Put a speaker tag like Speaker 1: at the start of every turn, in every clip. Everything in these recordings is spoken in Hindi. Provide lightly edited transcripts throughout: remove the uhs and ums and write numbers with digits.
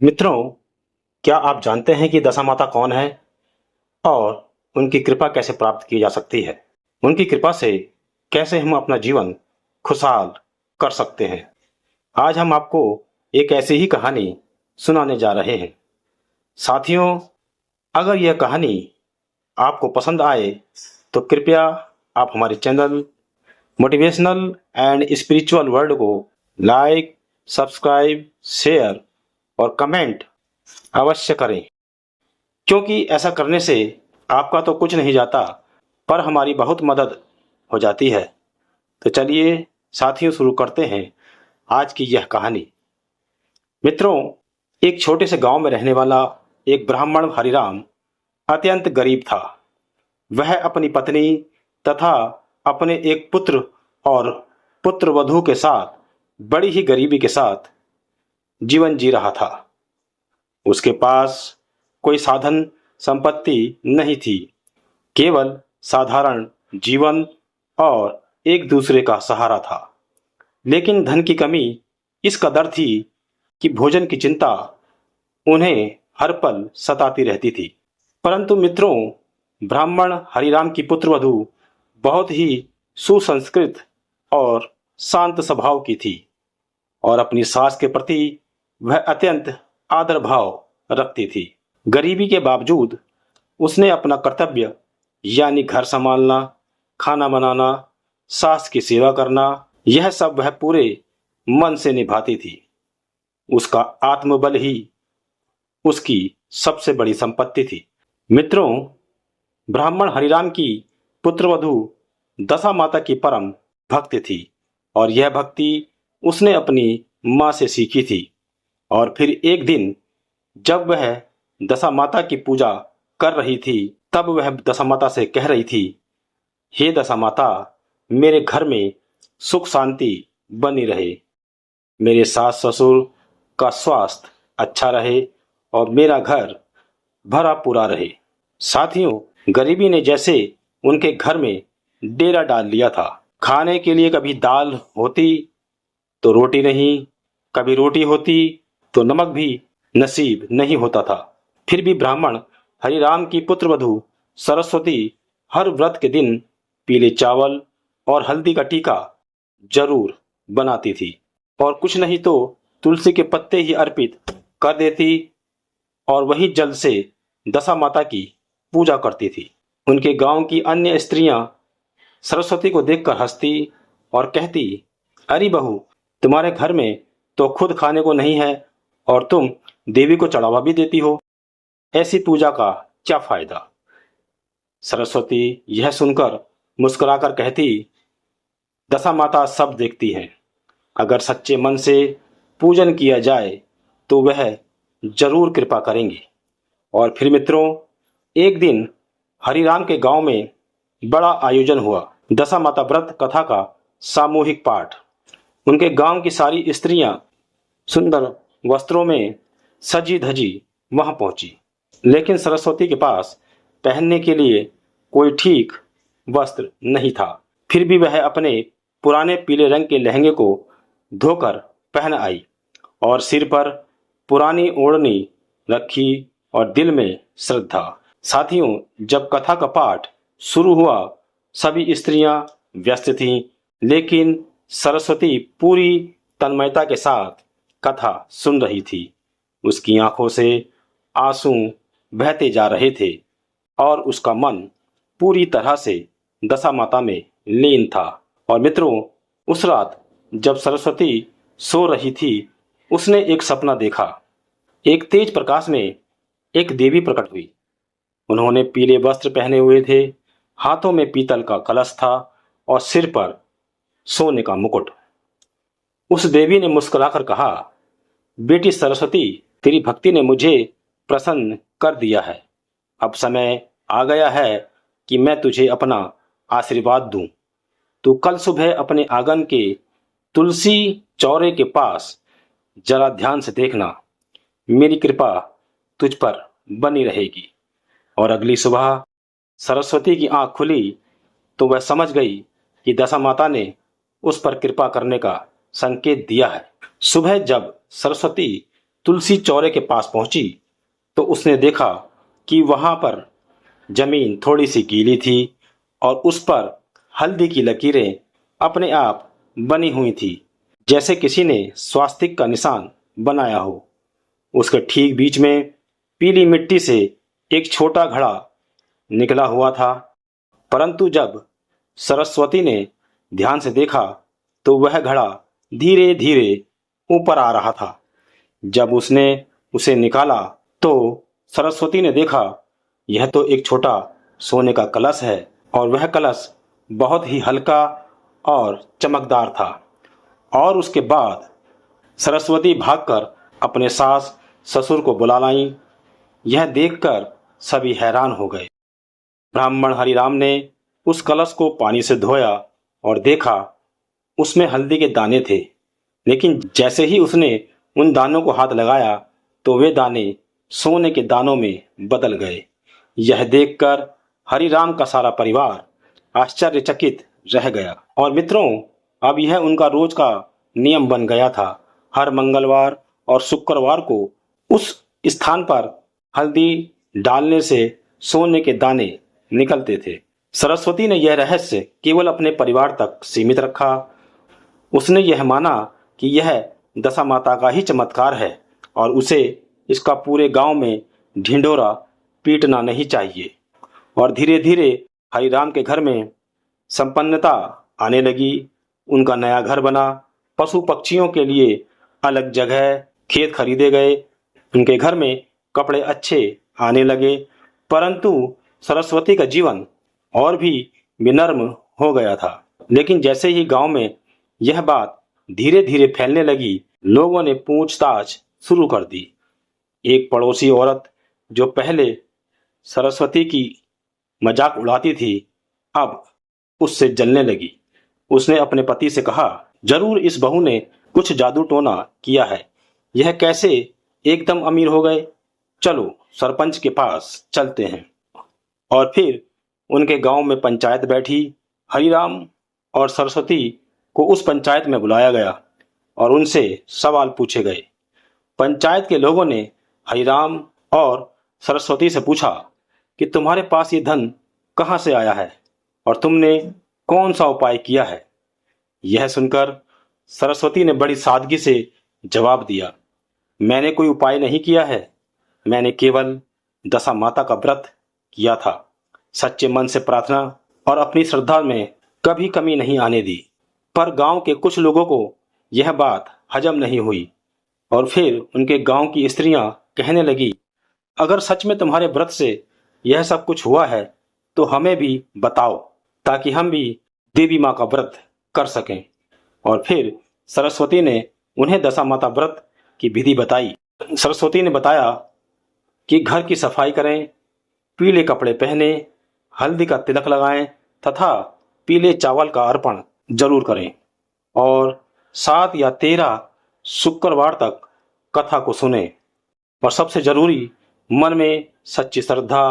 Speaker 1: मित्रों, क्या आप जानते हैं कि दशा माता कौन है और उनकी कृपा कैसे प्राप्त की जा सकती है? उनकी कृपा से कैसे हम अपना जीवन खुशहाल कर सकते हैं? आज हम आपको एक ऐसी ही कहानी सुनाने जा रहे हैं। साथियों, अगर यह कहानी आपको पसंद आए तो कृपया आप हमारे channel motivational and spiritual world को लाइक, सब्सक्राइब, शेयर और कमेंट अवश्य करें, क्योंकि ऐसा करने से आपका तो कुछ नहीं जाता, पर हमारी बहुत मदद हो जाती है। तो चलिए साथियों, शुरू करते हैं आज की यह कहानी। मित्रों, एक छोटे से गांव में रहने वाला एक ब्राह्मण हरिराम अत्यंत गरीब था। वह अपनी पत्नी तथा अपने एक पुत्र और पुत्रवधू के साथ बड़ी ही गरीबी के साथ जीवन जी रहा था। उसके पास कोई साधन संपत्ति नहीं थी, केवल साधारण जीवन और एक दूसरे का सहारा था। लेकिन धन की कमी इस कदर थी कि भोजन की चिंता उन्हें हर पल सताती रहती थी। परंतु मित्रों, ब्राह्मण हरिराम की पुत्रवधू बहुत ही सुसंस्कृत और शांत स्वभाव की थी और अपनी सास के प्रति वह अत्यंत आदर भाव रखती थी। गरीबी के बावजूद उसने अपना कर्तव्य यानी घर संभालना, खाना बनाना, सास की सेवा करना, यह सब वह पूरे मन से निभाती थी। उसका आत्मबल ही उसकी सबसे बड़ी संपत्ति थी। मित्रों, ब्राह्मण हरिराम की पुत्रवधू दशा माता की परम भक्त थी और यह भक्ति उसने अपनी माँ से सीखी थी। और फिर एक दिन जब वह दशा माता की पूजा कर रही थी, तब वह दशा माता से कह रही थी, हे दशा माता, मेरे घर में सुख शांति बनी रहे, मेरे सास ससुर का स्वास्थ्य अच्छा रहे और मेरा घर भरा पूरा रहे। साथियों, गरीबी ने जैसे उनके घर में डेरा डाल लिया था। खाने के लिए कभी दाल होती तो रोटी नहीं, कभी रोटी होती तो नमक भी नसीब नहीं होता था। फिर भी ब्राह्मण हरिराम की पुत्रवधू सरस्वती हर व्रत के दिन पीले चावल और हल्दी का टीका जरूर बनाती थी और कुछ नहीं तो तुलसी के पत्ते ही अर्पित कर देती और वही जल से दशा माता की पूजा करती थी। उनके गांव की अन्य स्त्रियां सरस्वती को देखकर हंसती और कहती, अरे बहू, तुम्हारे घर में तो खुद खाने को नहीं है और तुम देवी को चढ़ावा भी देती हो, ऐसी पूजा का क्या फायदा। सरस्वती यह सुनकर मुस्कुराकर कहती, दशा माता सब देखती हैं, अगर सच्चे मन से पूजन किया जाए तो वह जरूर कृपा करेंगी। और फिर मित्रों, एक दिन हरिराम के गांव में बड़ा आयोजन हुआ। दशा माता व्रत कथा का सामूहिक पाठ। उनके गांव की सारी स्त्रियां सुंदर वस्त्रों में सजी धजी वहां पहुंची, लेकिन सरस्वती के पास पहनने के लिए कोई ठीक वस्त्र नहीं था। फिर भी वह अपने पुराने पीले रंग के लहंगे को धोकर पहन आई और सिर पर पुरानी ओढ़नी रखी और दिल में श्रद्धा। साथियों, जब कथा का पाठ शुरू हुआ, सभी स्त्रियां व्यस्त थीं, लेकिन सरस्वती पूरी तन्मयता के साथ कथा सुन रही थी। उसकी आंखों से आंसू बहते जा रहे थे और उसका मन पूरी तरह से दशा माता में लीन था। और मित्रों, उस रात जब सरस्वती सो रही थी, उसने एक सपना देखा। एक तेज प्रकाश में एक देवी प्रकट हुई। उन्होंने पीले वस्त्र पहने हुए थे, हाथों में पीतल का कलश था और सिर पर सोने का मुकुट। उस देवी ने मुस्कुराकर कहा, बेटी सरस्वती, तेरी भक्ति ने मुझे प्रसन्न कर दिया है। अब समय आ गया है कि मैं तुझे अपना आशीर्वाद दूं। तू कल सुबह अपने आंगन के तुलसी चौरे के पास जरा ध्यान से देखना, मेरी कृपा तुझ पर बनी रहेगी। और अगली सुबह सरस्वती की आंख खुली तो वह समझ गई कि दशा माता ने उस पर कृपा करने का संकेत दिया है। सुबह जब सरस्वती तुलसी चौरे के पास पहुंची तो उसने देखा कि वहां पर जमीन थोड़ी सी गीली थी और उस पर हल्दी की लकीरें अपने आप बनी हुई थी, जैसे किसी ने स्वास्तिक का निशान बनाया हो। उसके ठीक बीच में पीली मिट्टी से एक छोटा घड़ा निकला हुआ था, परंतु जब सरस्वती ने ध्यान से देखा तो वह घड़ा धीरे धीरे ऊपर आ रहा था। जब उसने उसे निकाला तो सरस्वती ने देखा यह तो एक छोटा सोने का कलश है और वह कलश बहुत ही हल्का और चमकदार था। और उसके बाद सरस्वती भागकर अपने सास ससुर को बुला लाई। यह देखकर सभी हैरान हो गए। ब्राह्मण हरिराम ने उस कलश को पानी से धोया और देखा उसमें हल्दी के दाने थे, लेकिन जैसे ही उसने उन दानों को हाथ लगाया तो वे दाने सोने के दानों में बदल गए। यह देखकर हरिराम का सारा परिवार आश्चर्यचकित रह गया। और मित्रों, अब यह उनका रोज का नियम बन गया था। हर मंगलवार और शुक्रवार को उस स्थान पर हल्दी डालने से सोने के दाने निकलते थे। सरस्वती ने यह रहस्य केवल अपने परिवार तक सीमित रखा। उसने यह माना कि यह दशा माता का ही चमत्कार है और उसे इसका पूरे गांव में ढिंढोरा पीटना नहीं चाहिए। और धीरे धीरे हरिराम के घर में संपन्नता आने लगी। उनका नया घर बना, पशु पक्षियों के लिए अलग जगह, खेत खरीदे गए, उनके घर में कपड़े अच्छे आने लगे। परंतु सरस्वती का जीवन और भी विनम्र हो गया था। लेकिन जैसे ही गांव में यह बात धीरे धीरे फैलने लगी, लोगों ने पूछताछ शुरू कर दी। एक पड़ोसी औरत जो पहले सरस्वती की मजाक उड़ाती थी, अब उससे जलने लगी। उसने अपने पति से कहा, जरूर इस बहू ने कुछ जादू टोना किया है। यह कैसे एकदम अमीर हो गए? चलो सरपंच के पास चलते हैं। और फिर उनके गांव में पंचायत बैठी। हरिराम और सरस्वती को उस पंचायत में बुलाया गया और उनसे सवाल पूछे गए। पंचायत के लोगों ने हरिराम और सरस्वती से पूछा कि तुम्हारे पास ये धन कहाँ से आया है और तुमने कौन सा उपाय किया है? यह सुनकर सरस्वती ने बड़ी सादगी से जवाब दिया, मैंने कोई उपाय नहीं किया है, मैंने केवल दशा माता का व्रत किया था। सच्चे मन से प्रार्थना और अपनी श्रद्धा में कभी कमी नहीं आने दी। पर गांव के कुछ लोगों को यह बात हजम नहीं हुई और फिर उनके गांव की स्त्रियां कहने लगी, अगर सच में तुम्हारे व्रत से यह सब कुछ हुआ है तो हमें भी बताओ, ताकि हम भी देवी माँ का व्रत कर सकें। और फिर सरस्वती ने उन्हें दशा माता व्रत की विधि बताई। सरस्वती ने बताया कि घर की सफाई करें, पीले कपड़े पहने, हल्दी का तिलक लगाएं तथा पीले चावल का अर्पण जरूर करें और 7 या 13 शुक्रवार तक कथा को सुने। और सबसे जरूरी, मन में सच्ची श्रद्धा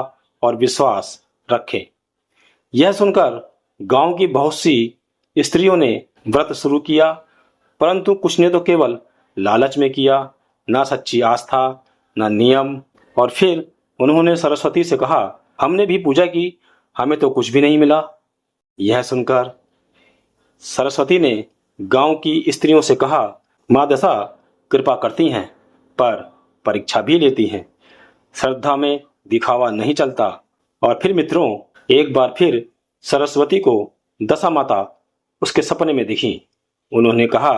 Speaker 1: और विश्वास रखें। यह सुनकर गांव की बहुत सी स्त्रियों ने व्रत शुरू किया, परंतु कुछ ने तो केवल लालच में किया, ना सच्ची आस्था, ना नियम। और फिर उन्होंने सरस्वती से कहा, हमने भी पूजा की, हमें तो कुछ भी नहीं मिला। यह सुनकर सरस्वती ने गांव की स्त्रियों से कहा, माँ दशा कृपा करती हैं पर परीक्षा भी लेती हैं, श्रद्धा में दिखावा नहीं चलता। और फिर मित्रों, एक बार फिर सरस्वती को दशा माता उसके सपने में दिखी। उन्होंने कहा,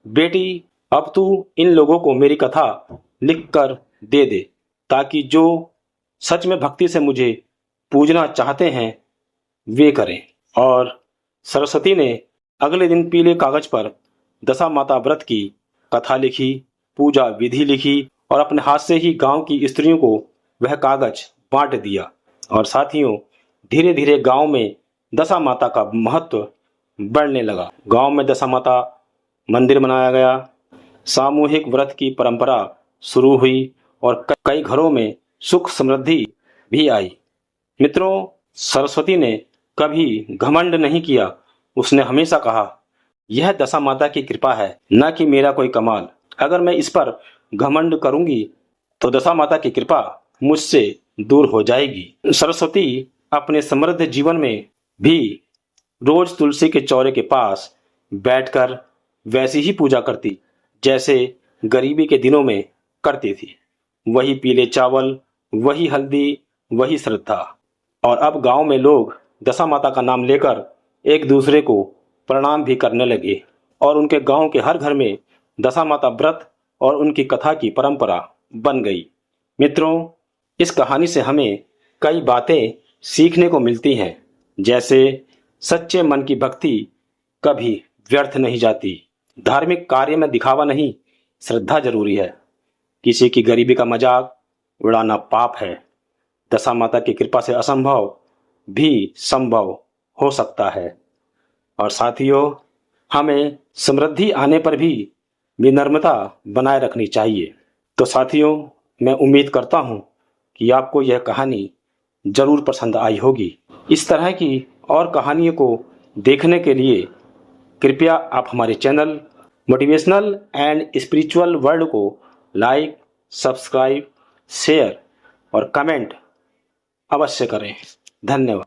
Speaker 1: बेटी अब तू इन लोगों को मेरी कथा लिख कर दे दे, ताकि जो सच में भक्ति से मुझे पूजना चाहते हैं वे करें। और सरस्वती ने अगले दिन पीले कागज पर दशा माता व्रत की कथा लिखी, पूजा विधि लिखी और अपने हाथ से ही गांव की स्त्रियों को वह कागज बांट दिया। और साथियों, धीरे धीरे गांव में दशा माता का महत्व बढ़ने लगा। गांव में दशा माता मंदिर बनाया गया, सामूहिक व्रत की परंपरा शुरू हुई और कई घरों में सुख समृद्धि भी आई। मित्रों, सरस्वती ने कभी घमंड नहीं किया। उसने हमेशा कहा, यह दशा माता की कृपा है, न कि मेरा कोई कमाल। अगर मैं इस पर घमंड करूंगी तो दशा माता की कृपा मुझसे दूर हो जाएगी। सरस्वती अपने समृद्ध जीवन में भी रोज तुलसी के चौरे के पास बैठकर वैसी ही पूजा करती जैसे गरीबी के दिनों में करती थी। वही पीले चावल, वही हल्दी, वही श्रद्धा। और अब गांव में लोग दशा माता का नाम लेकर एक दूसरे को प्रणाम भी करने लगे और उनके गांव के हर घर में दशा माता व्रत और उनकी कथा की परंपरा बन गई। मित्रों, इस कहानी से हमें कई बातें सीखने को मिलती हैं, जैसे सच्चे मन की भक्ति कभी व्यर्थ नहीं जाती। धार्मिक कार्य में दिखावा नहीं, श्रद्धा जरूरी है। किसी की गरीबी का मजाक उड़ाना पाप है। दशा माता की कृपा से असंभव भी संभव हो सकता है। और साथियों, हमें समृद्धि आने पर भी विनम्रता बनाए रखनी चाहिए। तो साथियों, मैं उम्मीद करता हूँ कि आपको यह कहानी जरूर पसंद आई होगी। इस तरह की और कहानियों को देखने के लिए कृपया आप हमारे channel motivational and spiritual world को लाइक, सब्सक्राइब, शेयर और कमेंट अवश्य करें। धन्यवाद।